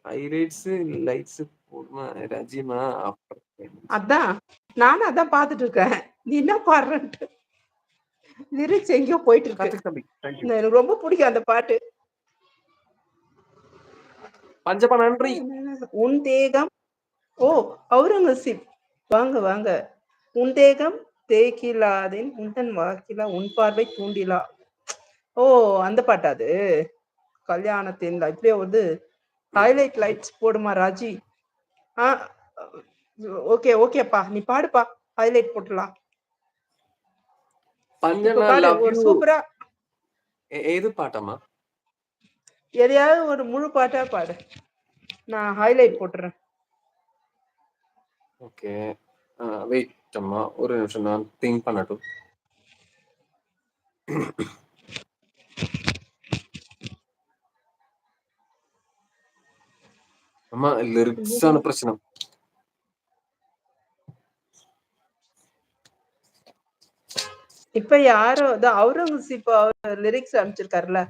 Highlights, lights போடுமா ரஜிமா அதான் நானும் அதான் பாத்துட்டு இருக்கேன். நீ என்ன பாடுறன்ட்டு லிரிக்ஸ் எங்கேயோ போயிட்டு இருக்கு. கார்த்திக் தம்பி தேங்க்யூ. எனக்கு ரொம்ப பிடிக்கும் அந்த பாட்டு. பஞ்சப்பா நன்றி. உன் தேகம் ஓ அவுரங்கசீப் வாங்க வாங்க. உன் தேகம் தேக்கிலாதேன் உந்தன் வாக்கிலா உன் பார்வை தூண்டிலா. ஓ அந்த பாட்டா அது? கல்யாணத்தின் இப்படியே வந்து ஹைலைட் லைட்ஸ் போடுமா ராஜி. ஆ ஓகே ஓகேப்பா, நீ பாடுப்பா, ஹைலைட் போட்டுலாம். இப்ப பஞ்சனா பாடு லவ் ஒரு யூ. சூப்பரா ஏது பாட்டம்மா? எதையாவது ஒரு முழு பாட்டா பாடு, நான் ஹைலைட் போட்டுறேன். ஓகே வெயிட் அம்மா ஒரு நிமிஷம் நான் திங்க் பண்ணட்டும். அம்மா லிரிக்ஸான பிரச்சனை. இப்ப யாரோ அவுரங்கசீப் லிரிக்ஸ் அனுப்பிச்சிருக்காருல,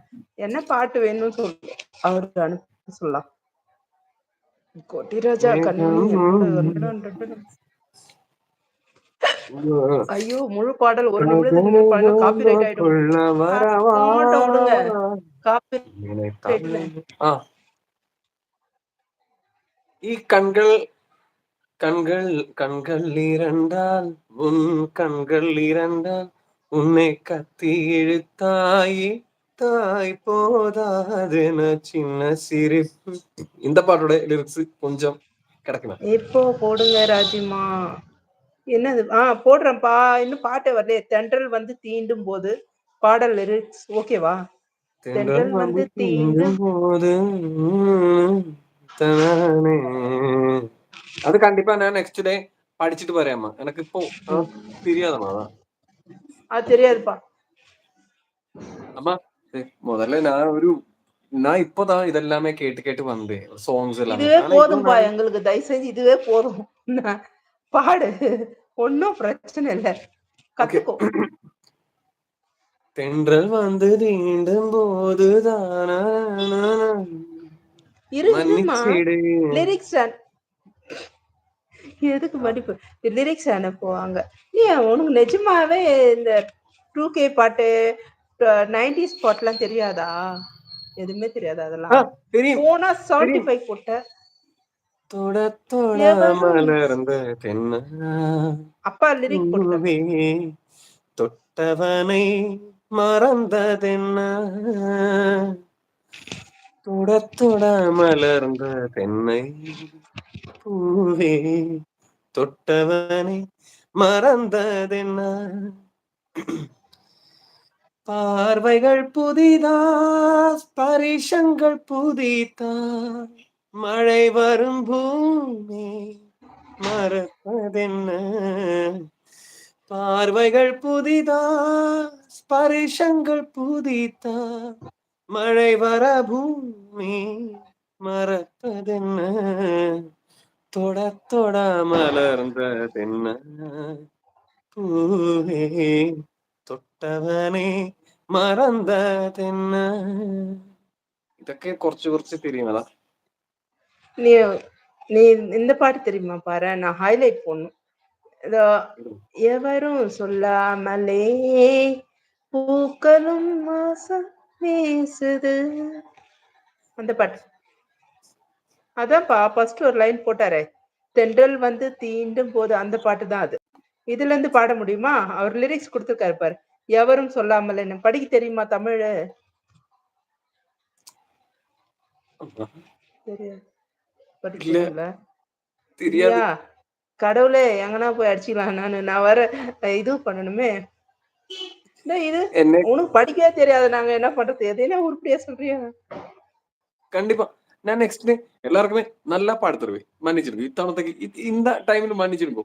என்ன பாட்டு வேணும்னு சொல்லு, அவருக்கு அனுப்ப சொல்லலாம். கொட்டிராஜா கண்மணி என்னோட ஐயோ முழு பாடல் ஒரு நிமிடத்துக்கு மேல் பாடினா காப்பி ரைட் ஆயிடும். போட்டோம் விடுங்க, காப்பி கண்கள் கண்கள் கண்கள் இரண்டால் உன் கண்கள் இரண்டால் உன்னை கத்தி இழுத்தாயே தாய் போதாதென சின்ன சிரிப்பு. இந்த பாட்டோட லிரிக்ஸ் கொஞ்சம் கிடைக்குமா? இப்போ போடுங்க ராஜிமா. என்னது? போடுறேன்ப்பா. இன்னும் பாட்டே வரலையே. தென்றல் வந்து தீண்டும் போது பாடல் லிரிக்ஸ் ஓகேவா? தென்றல் வந்து தீண்டும் போது அது கண்டிப்பா நான் நெக்ஸ்ட் டே படிச்சுட்டு வரேம்மா. எனக்கு இப்போ தெரியாதம்மா. அது தெரியாதுப்பா. அம்மா முதல்ல நான் இப்போதான் இதெல்லாமே கேட்டு வந்தேன் சாங்ஸ் எல்லாமே. இதுவே போதும்பா எங்களுக்கு, தயவு செஞ்சு இதுவே போதும். பாடு, ஒன்னும் பிரச்சனை இல்ல, கத்துக்கோ. தென்றல் வந்து தீண்டும் போதுதான லிரிக்ஸ் எதுக்கு மடிப்பு? லிரிக்ஸ் அனுப்புவாங்க. நீ உனக்கு நிஜமாவே இந்த 2K பாட்டு 90s பாட்டுலாம் தெரியாதா? எதுவுமே தெரியாதா? அதெல்லாம் போனா 75 போட்ட தொட தொட மலர்ந்த தென்ன அப்பா லிரிக் போட்டு தொட்டவனை மறந்ததென்ன தொட தொட மலர்ந்த தென்னை பூவே தொட்டவனை மறந்ததென்ன. பார்வைகள் புதிதா ஸ்பரிசங்கள் புதிதா மழை வரும் பூமி மறப்பதென்ன. பார்வைகள் புதிதா ஸ்பரிசங்கள் புதிதா மழை வர பூமி மறப்பதென்ன. தொட தொட மலர்ந்ததென்ன பூவே தொட்டவனே மறந்ததென்ன. ഇതൊക്കെ കുറച്ച് தெரியுங்களா? நீ இந்த பாட்டு தெரியுமா பாரு, நான் ஹைலைட் பண்ணும். எவரும் சொல்லாமலே பூக்களும் வாசம் வீசுது, அந்த பாட்டு. அதான்ப்பா ஃபர்ஸ்ட் ஒரு லைன் போட்டாரே, தென்றல் வந்து தீண்டும் போது, அந்த பாட்டு தான் அது. இதுல இருந்து பாட முடியுமா? அவர் லிரிக்ஸ் கொடுத்துருக்காரு பாரு, எவரும் சொல்லாமலே. படிக்க தெரியுமா தமிழ்? படிக்கல இல்லையா? கடவுளே, எங்கன்னா போய் அடிச்சுக்கலாம். நான் வர இது பண்ணணுமே. இது உனக்கு படிக்கவே தெரியாது, நாங்க என்ன பண்றது? எதையா உருப்படியா சொல்றியா? கண்டிப்பா நான் நெக்ஸ்ட் டே எல்லாருக்குமே நல்லா பாடு தருவேன். மன்னிச்சிருங்க, இத்தனத்துக்கு இந்த டைம்ல மன்னிச்சிருங்க.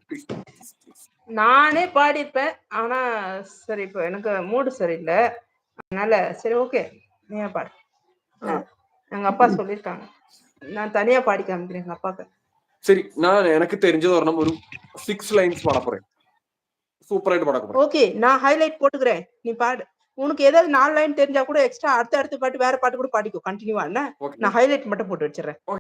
நானே பாடிப்பேன், ஆனா சரி இப்போ எனக்கு மூடு சரியில்லை, அதனால சரி ஓகே நீ பாடு. எங்க அப்பா சொல்லியிருக்காங்க, நான் தனியா பாடி காமிக்கிறேன் எங்க அப்பாக்கு. சரி, நான் எனக்கு தெரிஞ்சது ஒரு 6 லைன்ஸ் பாட போறேன். சூப்பராயிட்டு பாட போறேன். ஓகே, நான் ஹைலைட் போட்டுக்கிறேன், நீ பாடு. உனக்கு ஏதாவது 4 லைன் தெரிஞ்சா கூட எக்ஸ்ட்ரா அடுத்த பாட்டு வேற பாட்டு கூட பாடிக்கோ கண்டினியூவா. நான் ஹைலைட் மட்டும் போட்டு வச்சிடறேன்.